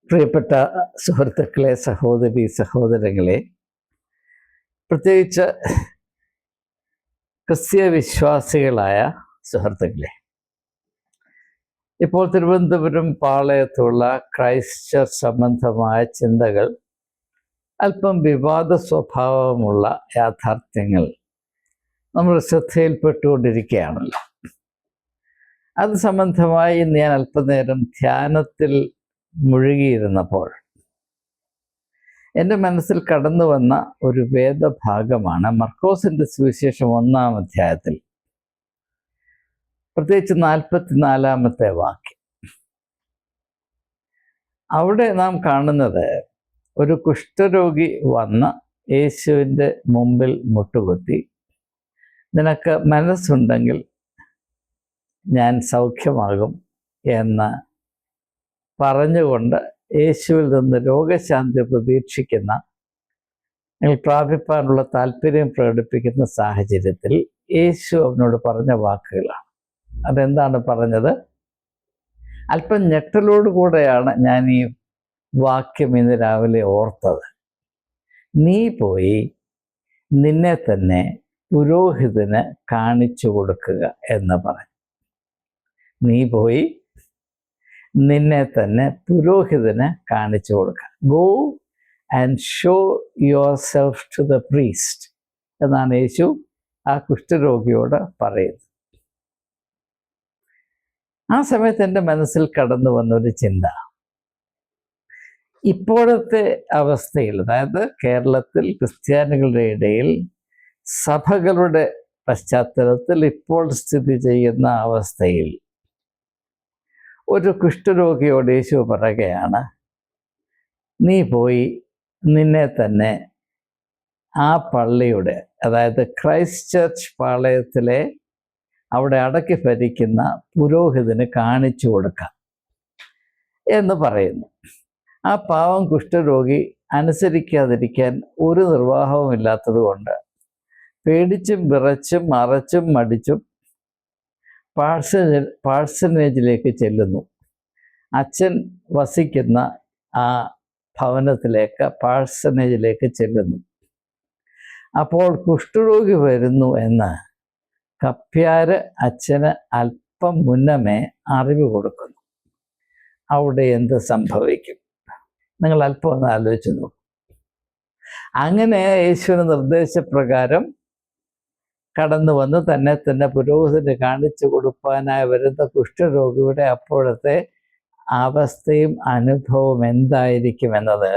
പ്രിയപ്പെട്ട സുഹൃത്തുക്കളെ, സഹോദരി സഹോദരങ്ങളെ, പ്രത്യേകിച്ച് ക്രിസ്തീയ വിശ്വാസികളായ സുഹൃത്തുക്കളെ, ഇപ്പോൾ തിരുവനന്തപുരം പാളയത്തുള്ള ക്രൈസ്റ്റ് ചർച്ച് സംബന്ധമായ ചിന്തകൾ അല്പം വിവാദ സ്വഭാവമുള്ള യാഥാർത്ഥ്യങ്ങൾ നമ്മൾ ശ്രദ്ധയിൽപ്പെട്ടുകൊണ്ടിരിക്കുകയാണല്ലോ. അത് സംബന്ധമായി ഞാൻ അല്പനേരം ധ്യാനത്തിൽ മുഴുകിയിരുന്നപ്പോൾ എൻ്റെ മനസ്സിൽ കടന്നു വന്ന ഒരു വേദഭാഗമാണ് മർക്കോസിൻ്റെ സുവിശേഷം 1-ാം അധ്യായത്തിൽ, പ്രത്യേകിച്ച് 44-ാമത്തെ വാക്യം. അവിടെ നാം കാണുന്നത് ഒരു കുഷ്ഠരോഗി വന്ന് യേശുവിൻ്റെ മുമ്പിൽ മുട്ടുകുത്തി, നിനക്ക് മനസ്സുണ്ടെങ്കിൽ ഞാൻ സൗഖ്യമാകും എന്ന് പറഞ്ഞുകൊണ്ട് യേശുവിൽ നിന്ന് രോഗശാന്തി പ്രതീക്ഷിക്കുന്ന, പ്രാപിപ്പാനുള്ള താല്പര്യം പ്രകടിപ്പിക്കുന്ന സാഹചര്യത്തിൽ യേശു അവനോട് പറഞ്ഞ വാക്കുകളാണ്. അതെന്താണ് പറഞ്ഞത്? അല്പം ഞെട്ടലോടുകൂടെയാണ് ഞാൻ ഈ വാക്യം ഇന്ന് രാവിലെ ഓർത്തത്. നീ പോയി നിന്നെ തന്നെ പുരോഹിതന് കാണിച്ചു കൊടുക്കുക എന്ന് പറഞ്ഞു. നീ പോയി നിന്നെ തന്നെ പുരോഹിതന് കാണിച്ചു കൊടുക്കുക. Go and show yourself to the priest എന്നാണ് യേശു ആ കുഷ്ഠരോഗിയോട് പറയുന്നത്. ആ സമയത്ത് എൻ്റെ മനസ്സിൽ കടന്നു വന്നൊരു ചിന്ത, ഇപ്പോഴത്തെ അവസ്ഥയിൽ, അതായത് കേരളത്തിൽ ക്രിസ്ത്യാനികളുടെ ഇടയിൽ സഭകളുടെ പശ്ചാത്തലത്തിൽ ഇപ്പോൾ സ്ഥിതി ചെയ്യുന്ന അവസ്ഥയിൽ ഒരു കുഷ്ഠരോഗിയോട് യേശു പറയുകയാണ്, നീ പോയി നിന്നെ തന്നെ ആ പള്ളിയുടെ, അതായത് ക്രൈസ്റ്റ് ചർച്ച് പാളയത്തിലെ അവിടെ അടക്കി ഭരിക്കുന്ന പുരോഹിതന് കാണിച്ചു കൊടുക്കാം എന്ന് പറയുന്നു. ആ പാവം കുഷ്ഠരോഗി അനുസരിക്കാതിരിക്കാൻ ഒരു നിർവാഹവും ഇല്ലാത്തത് കൊണ്ട് പേടിച്ചും വിറച്ചും മറച്ചും മടിച്ചും പാഴ്സനേജിലേക്ക് ചെല്ലുന്നു. അച്ഛൻ വസിക്കുന്ന ആ ഭവനത്തിലേക്ക്, പാഴ്സനേജിലേക്ക് ചെല്ലുന്നു. അപ്പോൾ കുഷ്ഠരോഗി വരുന്നു എന്ന് കപ്പ്യാര് അച്ഛന് അല്പം മുന്നമേ അറിവ് കൊടുക്കുന്നു. അവിടെ എന്ത് സംഭവിക്കും? നിങ്ങൾ അല്പം ഒന്ന് ആലോചിച്ച് നോക്കും. അങ്ങനെ യേശുവിൻ്റെ നിർദ്ദേശപ്രകാരം കടന്നു വന്ന് തന്നെ തന്നെ പുരോഹിതന് കാണിച്ചു കൊടുക്കാനായി വരുന്ന കുഷ്ഠരോഗിയുടെ അപ്പോഴത്തെ അവസ്ഥയും അനുഭവം എന്തായിരിക്കും എന്നത്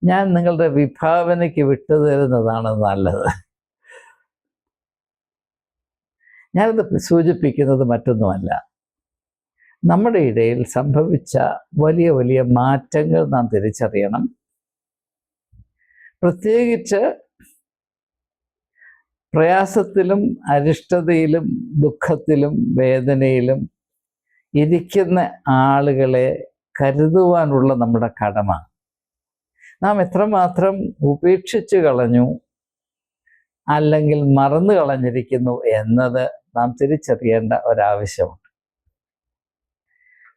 ഞാൻ നിങ്ങളുടെ വിഭാവനയ്ക്ക് വിട്ടുതരുന്നതാണ് നല്ലത്. ഞാനത് സൂചിപ്പിക്കുന്നത് മറ്റൊന്നുമല്ല, നമ്മുടെ ഇടയിൽ സംഭവിച്ച വലിയ വലിയ മാറ്റങ്ങൾ നാം തിരിച്ചറിയണം. പ്രത്യേകിച്ച് പ്രയാസത്തിലും അരിഷ്ടതയിലും ദുഃഖത്തിലും വേദനയിലും ഇരിക്കുന്ന ആളുകളെ കരുതുവാനുള്ള നമ്മുടെ കടമ നാം എത്രമാത്രം ഉപേക്ഷിച്ചു കളഞ്ഞു അല്ലെങ്കിൽ മറന്നു കളഞ്ഞിരിക്കുന്നു എന്നത് നാം തിരിച്ചറിയേണ്ട ഒരാവശ്യമുണ്ട്.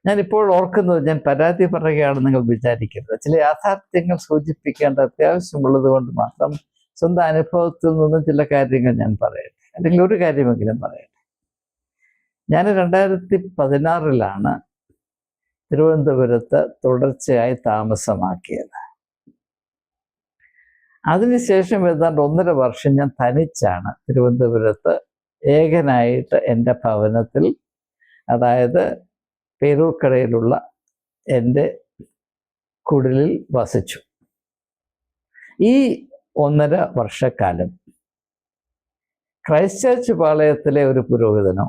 ഞാനിപ്പോൾ ഓർക്കുന്നത്, ഞാൻ പരാതി പറയുകയാണെന്ന് നിങ്ങൾ വിചാരിക്കരുത്, ചില യാഥാർത്ഥ്യങ്ങൾ സൂചിപ്പിക്കേണ്ട അത്യാവശ്യമുള്ളത് കൊണ്ട് മാത്രം സ്വന്തം അനുഭവത്തിൽ നിന്നും ചില കാര്യങ്ങൾ ഞാൻ പറയട്ടെ, അല്ലെങ്കിൽ ഒരു കാര്യമെങ്കിലും പറയട്ടെ. ഞാൻ 2016 തിരുവനന്തപുരത്ത് തുടർച്ചയായി താമസമാക്കിയത്. അതിനുശേഷം ഏതാണ്ട് 1.5 വർഷം ഞാൻ തനിച്ചാണ് തിരുവനന്തപുരത്ത് ഏകനായിട്ട് എൻ്റെ ഭവനത്തിൽ, അതായത് പേരൂർക്കടയിലുള്ള എൻ്റെ കുടിലിൽ വസിച്ചു. ഈ 1.5 വർഷക്കാലം ക്രൈസ്റ്റ് ചർച്ച് പാളയത്തിലെ ഒരു പുരോഹിതനോ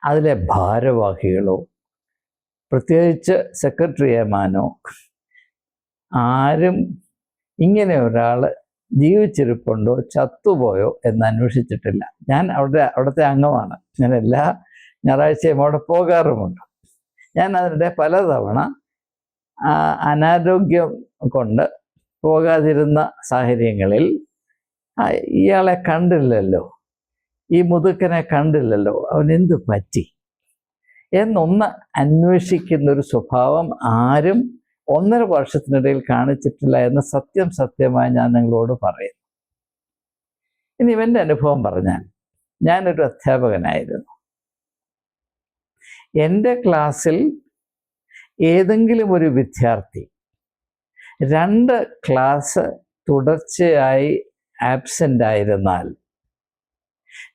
അതിലെ ഭാരവാഹികളോ, പ്രത്യേകിച്ച് സെക്രട്ടറിമാനോ, ആരും ഇങ്ങനെ ഒരാൾ ജീവിച്ചിരിപ്പുണ്ടോ ചത്തുപോയോ എന്ന് അന്വേഷിച്ചിട്ടില്ല. ഞാൻ അവിടുത്തെ അംഗമാണ്. ഞാൻ എല്ലാ ഞായറാഴ്ചയും അവിടെ പോകാറുമുണ്ട്. ഞാൻ അതിനിടെ പലതവണ അനാരോഗ്യം കൊണ്ട് പോകാതിരുന്ന സാഹചര്യങ്ങളിൽ ഇയാളെ കണ്ടില്ലല്ലോ, ഈ മുതുക്കനെ കണ്ടില്ലല്ലോ, അവനെന്ത് പറ്റി എന്നൊന്ന് അന്വേഷിക്കുന്നൊരു സ്വഭാവം ആരും 1.5 വർഷത്തിനിടയിൽ കാണിച്ചിട്ടില്ല എന്ന് സത്യമായി ഞാൻ നിങ്ങളോട് പറയുന്നു. ഇനി ഇവൻ്റെ അനുഭവം പറഞ്ഞാൽ, ഞാനൊരു അധ്യാപകനായിരുന്നു. എൻ്റെ ക്ലാസ്സിൽ ഏതെങ്കിലും ഒരു വിദ്യാർത്ഥി 2 ക്ലാസ് തുടർച്ചയായി ആബ്സെൻ്റ് ആയിരുന്നാൽ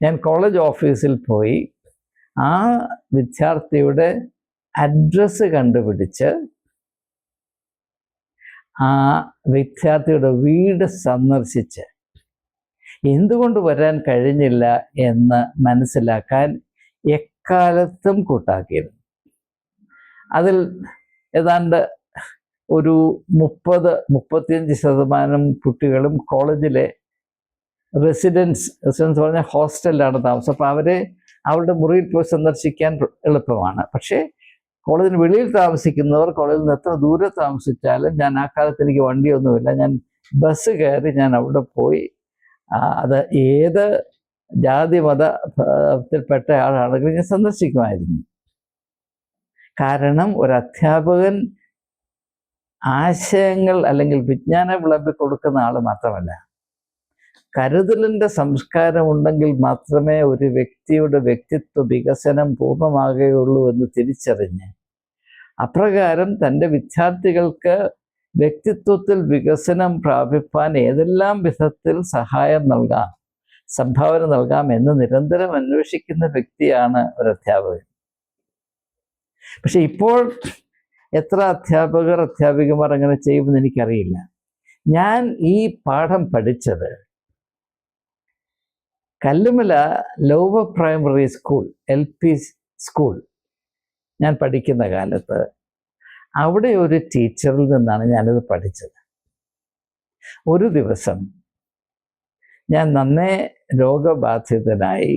ഞാൻ കോളേജ് ഓഫീസിൽ പോയി ആ വിദ്യാർത്ഥിയുടെ അഡ്രസ്സ് കണ്ടുപിടിച്ച് ആ വിദ്യാർത്ഥിയുടെ വീട് സന്ദർശിച്ച് എന്തുകൊണ്ട് വരാൻ കഴിഞ്ഞില്ല എന്ന് മനസ്സിലാക്കാൻ എക്കാലത്തും കൂട്ടാക്കിയിരുന്നു. അതിൽ ഏതാണ്ട് ഒരു 30-35% കുട്ടികളും കോളേജിലെ റെസിഡൻസ് പറഞ്ഞാൽ ഹോസ്റ്റലിലാണ് താമസം. അപ്പോൾ അവരുടെ മുറിയിൽ പോയി സന്ദർശിക്കാൻ എളുപ്പമാണ്. പക്ഷേ കോളേജിന് വെളിയിൽ താമസിക്കുന്നവർ കോളേജിൽ നിന്ന് എത്ര ദൂരെ താമസിച്ചാലും, ഞാൻ ആ കാലത്ത് എനിക്ക് വണ്ടിയൊന്നുമില്ല, ഞാൻ ബസ് കയറി ഞാൻ അവിടെ പോയി, അത് ഏത് ജാതി മതത്തിൽപ്പെട്ട ആളാണെങ്കിലും ഞാൻ സന്ദർശിക്കുമായിരുന്നു. കാരണം ഒരു അധ്യാപകൻ ആശയങ്ങൾ അല്ലെങ്കിൽ വിജ്ഞാനം വിളമ്പി കൊടുക്കുന്ന ആൾ മാത്രമല്ല, കരുതലിൻ്റെ സംസ്കാരമുണ്ടെങ്കിൽ മാത്രമേ ഒരു വ്യക്തിയുടെ വ്യക്തിത്വ വികസനം പൂർണ്ണമാകുകയുള്ളൂ എന്ന് തിരിച്ചറിഞ്ഞ് അപ്രകാരം തൻ്റെ വിദ്യാർത്ഥികൾക്ക് വ്യക്തിത്വത്തിൽ വികസനം പ്രാപിപ്പാൻ ഏതെല്ലാം വിധത്തിൽ സഹായം നൽകാം, സംഭാവന നൽകാം എന്ന് നിരന്തരം അന്വേഷിക്കുന്ന വ്യക്തിയാണ് ഒരു അധ്യാപകൻ. പക്ഷെ ഇപ്പോൾ എത്ര അധ്യാപികമാർ അങ്ങനെ ചെയ്യുമെന്ന് എനിക്കറിയില്ല. ഞാൻ ഈ പാഠം പഠിച്ചത് Kallumala lower primary school, LP school ഞാൻ പഠിക്കുന്ന കാലത്ത് അവിടെ ഒരു ടീച്ചറിൽ നിന്നാണ് ഞാനിത് പഠിച്ചത്. ഒരു ദിവസം ഞാൻ നന്നേ രോഗബാധിതനായി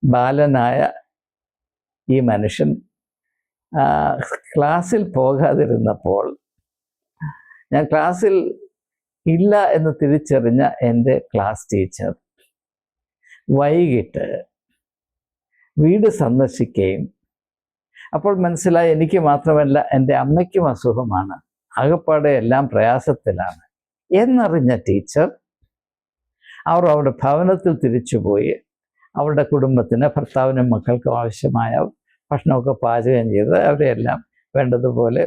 ബാലനായ ഈ മനുഷ്യൻ ക്ലാസ്സിൽ പോകാതിരുന്നപ്പോൾ, ഞാൻ ക്ലാസ്സിൽ ഇല്ല എന്ന് തിരിച്ചറിഞ്ഞ എൻ്റെ ക്ലാസ് ടീച്ചർ വൈകിട്ട് വീട് സന്ദർശിക്കുകയും, അപ്പോൾ മനസ്സിലായി എനിക്ക് മാത്രമല്ല എൻ്റെ അമ്മയ്ക്കും അസുഖമാണ്, ആകപ്പാടെ എല്ലാം പ്രയാസത്തിലാണ് എന്നറിഞ്ഞ ടീച്ചർ അവരുടെ ഭവനത്തിൽ തിരിച്ചുപോയി അവരുടെ കുടുംബത്തിന്, ഭർത്താവിനും മക്കൾക്കും ആവശ്യമായ ഭക്ഷണമൊക്കെ പാചകം ചെയ്ത് അവരെയെല്ലാം വേണ്ടതുപോലെ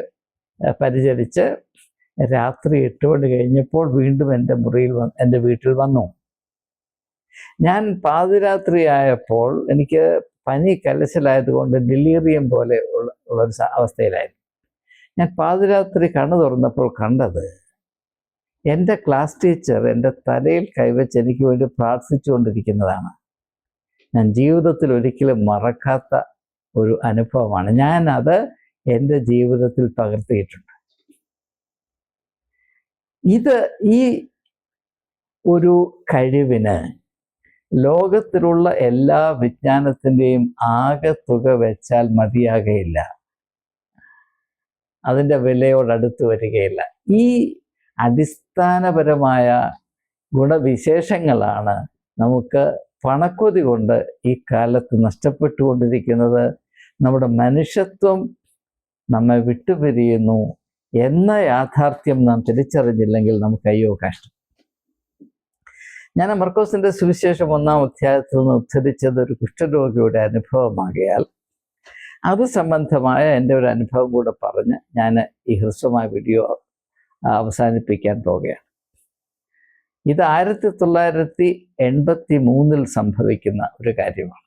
പരിചരിച്ച് രാത്രി 8 മണി കഴിഞ്ഞപ്പോൾ വീണ്ടും എൻ്റെ വീട്ടിൽ വന്നു. ഞാൻ പാതിരാത്രി ആയപ്പോൾ എനിക്ക് പനി കലശലായതുകൊണ്ട് ഡെലീറിയം പോലെ ഉള്ളൊരു അവസ്ഥയിലായിരുന്നു. ഞാൻ പാതിരാത്രി കണ്ണു തുറന്നപ്പോൾ കണ്ടത് എൻ്റെ ക്ലാസ് ടീച്ചർ എൻ്റെ തലയിൽ കൈവച്ച് എനിക്ക് വേണ്ടി പ്രാർത്ഥിച്ചുകൊണ്ടിരിക്കുന്നതാണ്. ഞാൻ ജീവിതത്തിൽ ഒരിക്കലും മറക്കാത്ത ഒരു അനുഭവമാണ്. ഞാനത് എൻ്റെ ജീവിതത്തിൽ പകർത്തിയിട്ടുണ്ട്. ഈ ഒരു കഴിവിന് ലോകത്തിലുള്ള എല്ലാ വിജ്ഞാനത്തിൻ്റെയും ആകെ തുക വെച്ചാൽ മതിയാകയില്ല, അതിൻ്റെ വിലയോടടുത്ത് വരികയില്ല. ഈ അടിസ്ഥാനപരമായ ഗുണവിശേഷങ്ങളാണ് നമുക്ക് പണക്കൊതി കൊണ്ട് ഈ കാലത്ത് നഷ്ടപ്പെട്ടുകൊണ്ടിരിക്കുന്നത്. നമ്മുടെ മനുഷ്യത്വം നമ്മെ വിട്ടുപിരിയുന്നു എന്ന യാഥാർത്ഥ്യം നാം തിരിച്ചറിഞ്ഞില്ലെങ്കിൽ നമുക്ക് അയ്യോ കഷ്ടം. ഞാൻ മർക്കോസിൻ്റെ സുവിശേഷം 1-ാം അധ്യായത്തിൽ നിന്ന് ഉദ്ധരിച്ചത് ഒരു കുഷ്ഠരോഗിയുടെ അനുഭവമാകിയാൽ അത് സംബന്ധമായ എൻ്റെ ഒരു അനുഭവം കൂടെ പറഞ്ഞ് ഞാൻ ഈ ഹ്രസ്വമായ വീഡിയോ അവസാനിപ്പിക്കാൻ പോകുകയാണ്. ഇത് 1983 സംഭവിക്കുന്ന ഒരു കാര്യമാണ്.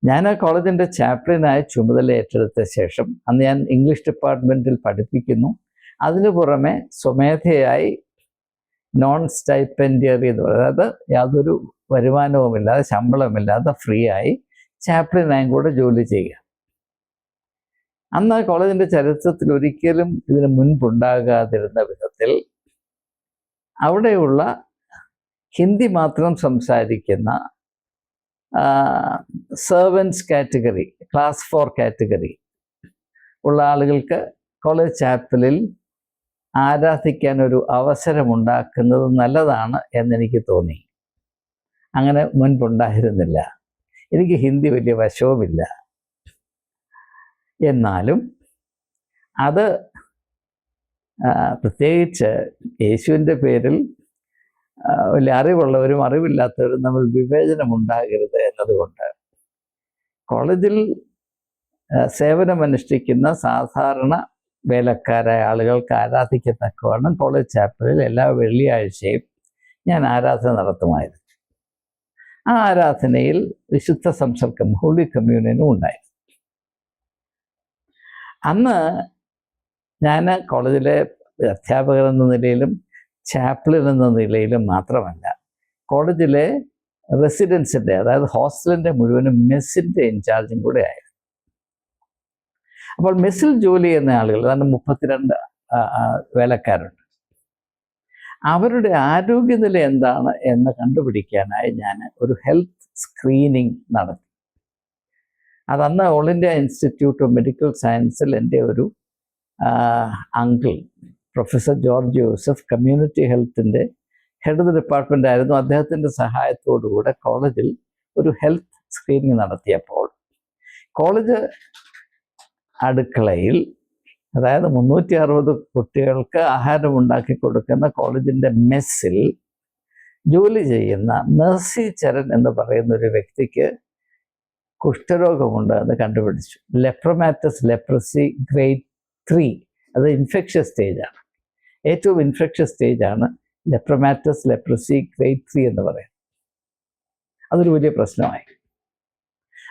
ഞാൻ ആ കോളേജിൻ്റെ ചാപ്ലിനായി ചുമതല ഏറ്റെടുത്ത ശേഷം, അന്ന് ഞാൻ ഇംഗ്ലീഷ് ഡിപ്പാർട്ട്മെൻറ്റിൽ പഠിപ്പിക്കുന്നു, അതിനു പുറമെ സ്വമേധയായി നോൺ സ്റ്റൈപ്പൻഡിയറി എന്ന് പറയുന്നത്, അതായത് യാതൊരു വരുമാനവുമില്ലാതെ ശമ്പളമില്ലാതെ ഫ്രീ ആയി ചാപ്ലിനായും കൂടെ ജോലി ചെയ്യുക. അന്ന് ആ കോളേജിൻ്റെ ചരിത്രത്തിൽ ഒരിക്കലും ഇതിന് മുൻപുണ്ടാകാതിരുന്ന വിധത്തിൽ അവിടെയുള്ള ഹിന്ദി മാത്രം സംസാരിക്കുന്ന സെർവൻസ് കാറ്റഗറി, ക്ലാസ് 4 കാറ്റഗറി ഉള്ള ആളുകൾക്ക് കോളേജ് ചാപ്പലിൽ ആരാധിക്കാൻ ഒരു അവസരമുണ്ടാക്കുന്നത് നല്ലതാണ് എന്നെനിക്ക് തോന്നി. അങ്ങനെ മുൻപുണ്ടായിരുന്നില്ല. എനിക്ക് ഹിന്ദി വലിയ വശവുമില്ല. എന്നാലും അത് പ്രത്യേകിച്ച് യേശുവിൻ്റെ പേരിൽ വലിയ അറിവുള്ളവരും അറിവില്ലാത്തവരും നമ്മൾ വിവേചനം ഉണ്ടാകരുത് എന്നതുകൊണ്ട് കോളേജിൽ സേവനമനുഷ്ഠിക്കുന്ന സാധാരണ വേലക്കാരായ ആളുകൾക്ക് ആരാധിക്കത്തക്കവണ്ണം കോളേജ് ചാപ്പലിൽ എല്ലാ വെള്ളിയാഴ്ചയും ഞാൻ ആരാധന നടത്തുമായിരുന്നു. ആ ആരാധനയിൽ വിശുദ്ധ സംസർഗം, ഹോളി കമ്മ്യൂണിയനും ഉണ്ടായിരുന്നു. അന്ന് ഞാൻ കോളേജിലെ അധ്യാപകൻ എന്ന നിലയിലും ചാപ്ലിൻ എന്ന നിലയിലും മാത്രമല്ല, കോളേജിലെ റെസിഡൻസിൻ്റെ, അതായത് ഹോസ്റ്റലിൻ്റെ മുഴുവനും മെസ്സിൻ്റെ ഇൻചാർജും കൂടെ ആയിരുന്നു. അപ്പോൾ മെസ്സിൽ ജോലി ചെയ്യുന്ന ആളുകൾ, അതായത് 32 വേലക്കാരുണ്ട്. അവരുടെ ആരോഗ്യനില എന്താണ് എന്ന് കണ്ടുപിടിക്കാനായി ഞാൻ ഒരു ഹെൽത്ത് സ്ക്രീനിങ് നടത്തി. അതന്ന് all India institute of medical സയൻസിൽ എൻ്റെ ഒരു uncle professor George Joseph community ഹെൽത്തിൻ്റെ ഹെഡ് ഓഫ് ദി ഡിപ്പാർട്ട്മെൻ്റ് ആയിരുന്നു. അദ്ദേഹത്തിൻ്റെ സഹായത്തോടുകൂടെ കോളേജിൽ ഒരു ഹെൽത്ത് സ്ക്രീനിങ് നടത്തിയപ്പോൾ കോളേജ് അടുക്കളയിൽ, അതായത് 360 കുട്ടികൾക്ക് ആഹാരം ഉണ്ടാക്കി കൊടുക്കുന്ന കോളേജിൻ്റെ മെസ്സിൽ ജോലി ചെയ്യുന്ന മെർസി ചരൺ എന്ന് പറയുന്ന ഒരു വ്യക്തിക്ക് കുഷ്ഠരോഗമുണ്ട് എന്ന് കണ്ടുപിടിച്ചു. ലെപ്രമാറ്റസ് ലെപ്രസി ഗ്രേഡ് 3, അത് ഇൻഫെക്ഷ്യസ് സ്റ്റേജാണ്. ഏറ്റവും ഇൻഫെക്ഷ്യസ് സ്റ്റേജാണ് ലെപ്രമാറ്റസ് ലെപ്രസി ഗ്രേഡ് 3 എന്ന് പറയുന്നത്. അതൊരു വലിയ പ്രശ്നമായി.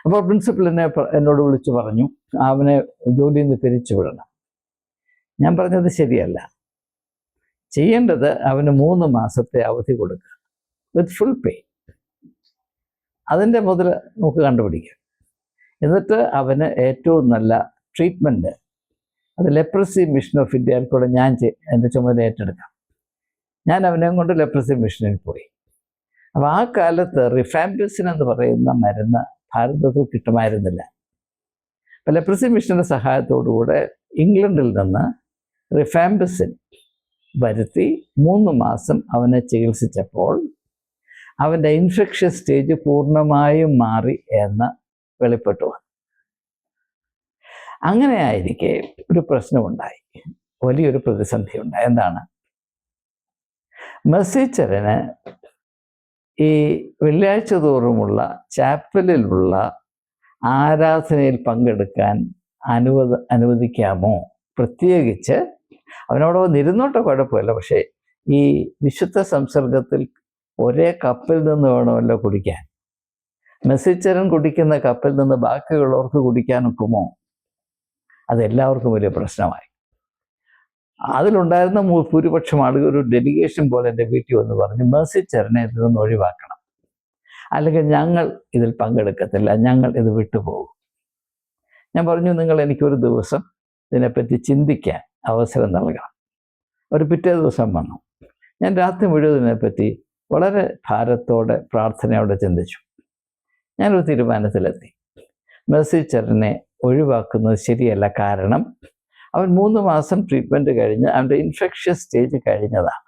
അപ്പോൾ പ്രിൻസിപ്പൽ എന്നോട് വിളിച്ചു പറഞ്ഞു, അവനെ ജോലിയിൽ നിന്ന് പിരിച്ചുവിടണം. ഞാൻ പറഞ്ഞത് ശരിയല്ല, ചെയ്യേണ്ടത് അവന് 3 മാസത്തെ അവധി കൊടുക്കുക വിത്ത് ഫുൾ പേ. അതിൻ്റെ മുതൽ നമുക്ക് കണ്ടുപിടിക്കാം. എന്നിട്ട് അവന് ഏറ്റവും നല്ല ട്രീറ്റ്മെൻറ്റ്, അത് ലെപ്രസി മിഷൻ ഓഫ് ഇന്ത്യയിൽ കൂടെ ഞാൻ എൻ്റെ ചുമതല ഏറ്റെടുക്കാം. ഞാൻ അവനെ കൊണ്ട് ലെപ്രസി മിഷനിൽ പോയി. അപ്പോൾ ആ കാലത്ത് റിഫാംപിസിൻ എന്ന് പറയുന്ന മരുന്ന് ഭാരതത്തിൽ കിട്ടുമായിരുന്നില്ല. അപ്പോൾ ലെപ്രസി മിഷൻ്റെ സഹായത്തോടുകൂടെ ഇംഗ്ലണ്ടിൽ നിന്ന് റിഫാംപിസിൻ വരുത്തി 3 മാസം അവനെ ചികിത്സിച്ചപ്പോൾ അവൻ്റെ ഇൻഫെക്ഷ്യസ് സ്റ്റേജ് പൂർണ്ണമായും മാറി എന്ന് വെളിപ്പെട്ടു. അങ്ങനെ ആയിരിക്കെ ഒരു പ്രശ്നമുണ്ടായി, വലിയൊരു പ്രതിസന്ധി ഉണ്ടായി. എന്താണ്? മെർസി ചരന് ഈ വെള്ളിയാഴ്ച തോറുമുള്ള ചാപ്പലിലുള്ള ആരാധനയിൽ പങ്കെടുക്കാൻ അനുവദിക്കാമോ? പ്രത്യേകിച്ച് അവനോട് വന്നിരുന്നോട്ടോ കുഴപ്പമില്ല, പക്ഷേ ഈ വിശുദ്ധ സംസർഗത്തിൽ ഒരേ കപ്പിൽ നിന്ന് വേണമല്ലോ കുടിക്കാൻ. മെസ്സിച്ചരൻ കുടിക്കുന്ന കപ്പിൽ നിന്ന് ബാക്കിയുള്ളവർക്ക് കുടിക്കാനൊക്കുമോ? അതെല്ലാവർക്കും വലിയ പ്രശ്നമായി. അതിലുണ്ടായിരുന്ന ഭൂരിപക്ഷം ആളുകൾ ഒരു ഡെലിഗേഷൻ പോലെ എൻ്റെ വീട്ടിൽ വന്ന് പറഞ്ഞു, മെസ്സിച്ചരനെ ഇതിൽ നിന്ന് ഒഴിവാക്കണം, അല്ലെങ്കിൽ ഞങ്ങൾ ഇതിൽ പങ്കെടുക്കത്തില്ല, ഞങ്ങൾ ഇത് വിട്ടുപോകും. ഞാൻ പറഞ്ഞു, നിങ്ങൾ എനിക്കൊരു ദിവസം ഇതിനെപ്പറ്റി ചിന്തിക്കാൻ അവസരം നൽകണം. ഒരു പിറ്റേ ദിവസം വന്നു. ഞാൻ രാത്രി മുഴുവൻ ഇതിനെപ്പറ്റി വളരെ ഭാരത്തോടെ പ്രാർത്ഥനയോടെ ചിന്തിച്ചു. ഞാനൊരു തീരുമാനത്തിലെത്തി. മെർസി ചരനെ ഒഴിവാക്കുന്നത് ശരിയല്ല. കാരണം അവൻ 3 മാസം ട്രീറ്റ്മെൻറ്റ് കഴിഞ്ഞ് അവൻ്റെ ഇൻഫെക്ഷ്യസ് സ്റ്റേജ് കഴിഞ്ഞതാണ്.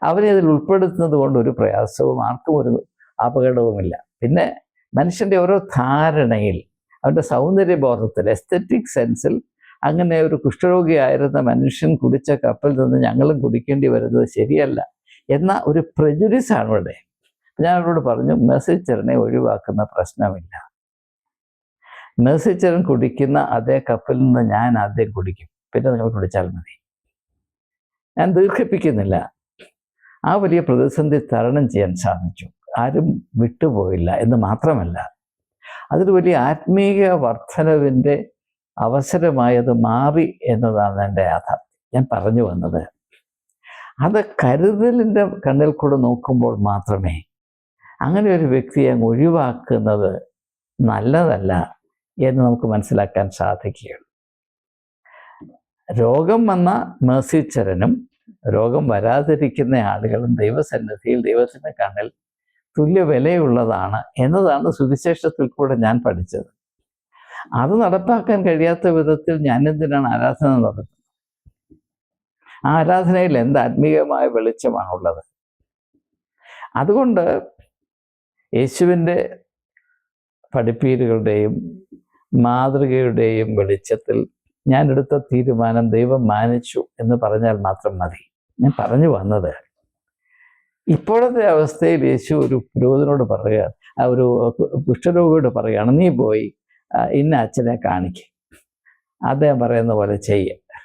അവനെ അതിൽ ഉൾപ്പെടുത്തുന്നത് കൊണ്ട് ഒരു പ്രയാസവും ആർക്കും ഒരു അപകടവുമില്ല. പിന്നെ മനുഷ്യൻ്റെ ഓരോ ധാരണയിൽ, അവൻ്റെ സൗന്ദര്യബോധത്തിൽ, എസ്തെറ്റിക് സെൻസിൽ, അങ്ങനെ ഒരു കുഷ്ഠരോഗിയായിരുന്ന മനുഷ്യൻ കുടിച്ച കപ്പിൽ നിന്ന് ഞങ്ങളും കുടിക്കേണ്ടി വരുന്നത് ശരിയല്ല എന്ന ഒരു പ്രെജുഡിസാണ് ഇവിടെ. ഞാൻ അവരോട് പറഞ്ഞു, മെർസി ചരനെ ഒഴിവാക്കുന്ന പ്രശ്നമില്ല. മെർസി ചരൻ കുടിക്കുന്ന അതേ കപ്പിൽ നിന്ന് ഞാൻ ആദ്യം കുടിക്കും, പിന്നെ നിങ്ങൾ കുടിച്ചാൽ മതി. ഞാൻ ദീർഘിപ്പിക്കുന്നില്ല. ആ വലിയ പ്രതിസന്ധി തരണം ചെയ്യാൻ സാധിച്ചു. ആരും വിട്ടുപോയില്ല എന്ന് മാത്രമല്ല, അതൊരു വലിയ ആത്മീയ വർധനവിൻ്റെ അവസരമായത് മാറി എന്നതാണ് എൻ്റെ യാഥാർത്ഥ്യം. ഞാൻ പറഞ്ഞു വന്നത്, അത് കരുതലിൻ്റെ കണ്ണിൽ കൂടെ നോക്കുമ്പോൾ മാത്രമേ അങ്ങനെ ഒരു വ്യക്തിയെ അങ്ങ് ഒഴിവാക്കുന്നത് നല്ലതല്ല എന്ന് നമുക്ക് മനസ്സിലാക്കാൻ സാധിക്കുകയുള്ളൂ. രോഗം വന്ന മെർസി ചരനും രോഗം വരാതിരിക്കുന്ന ആളുകളും ദൈവസന്നിധിയിൽ ദൈവത്തിൻ്റെ കണ്ണിൽ തുല്യ വിലയുള്ളതാണ് എന്നതാണ് സുവിശേഷത്തിൽ കൂടെ ഞാൻ പഠിച്ചത്. അത് നടപ്പാക്കാൻ കഴിയാത്ത വിധത്തിൽ ഞാൻ എന്തിനാണ് ആരാധന നടത്തുന്നത്? ആ ആരാധനയിൽ എന്ത് ആത്മീയമായ വെളിച്ചമാണുള്ളത്? അതുകൊണ്ട് യേശുവിൻ്റെ പഠിപ്പീരുകളുടെയും മാതൃകയുടെയും വെളിച്ചത്തിൽ ഞാൻ എടുത്ത തീരുമാനം ദൈവം മാനിച്ചു എന്ന് പറഞ്ഞാൽ മാത്രം മതി. ഞാൻ പറഞ്ഞു വന്നത്, ഇപ്പോഴത്തെ അവസ്ഥയിൽ യേശു ഒരു പുരോഹിതനോട് പറയുകയാണ്, ഒരു കുഷ്ഠരോഗിയോട് പറയുകയാണ്, നീ പോയി ഇന്ന അച്ഛനെ കാണിക്കുക, അദ്ദേഹം പറയുന്ന പോലെ ചെയ്യുക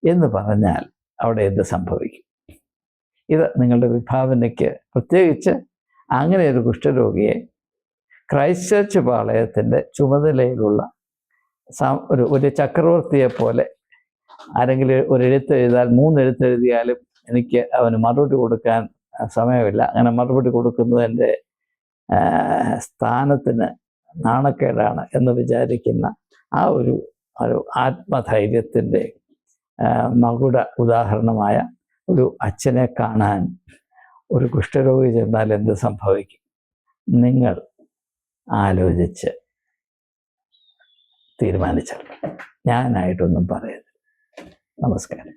എന്ന് പറഞ്ഞാൽ അവിടെ എന്ത് സംഭവിക്കും? ഇത് നിങ്ങളുടെ വിഭാവനയ്ക്ക്, പ്രത്യേകിച്ച് അങ്ങനെ ഒരു കുഷ്ഠരോഗിയെ ക്രൈസ്റ്റ് ചർച്ച് പാളയത്തിൻ്റെ ചുമതലയിലുള്ള ഒരു ചക്രവർത്തിയെ പോലെ, ആരെങ്കിലും ഒരു എഴുത്ത് എഴുതാൽ 3 എഴുത്ത് എഴുതിയാലും എനിക്ക് അവന് മറുപടി കൊടുക്കാൻ സമയമില്ല, അങ്ങനെ മറുപടി കൊടുക്കുന്നത് എൻ്റെ സ്ഥാനത്തിന് നാണക്കേടാണ് എന്ന് വിചാരിക്കുന്ന ആ ഒരു ആത്മധൈര്യത്തിൻ്റെ മകുട ഉദാഹരണമായ ഒരു അച്ഛനെ കാണാൻ ഒരു കുഷ്ഠരോഗി ചെന്നാൽ എന്ത് സംഭവിക്കും? നിങ്ങൾ ആലോചിച്ച് തീരുമാനിച്ചാൽ, ഞാനായിട്ടൊന്നും പറയരുത്. നമസ്കാരം.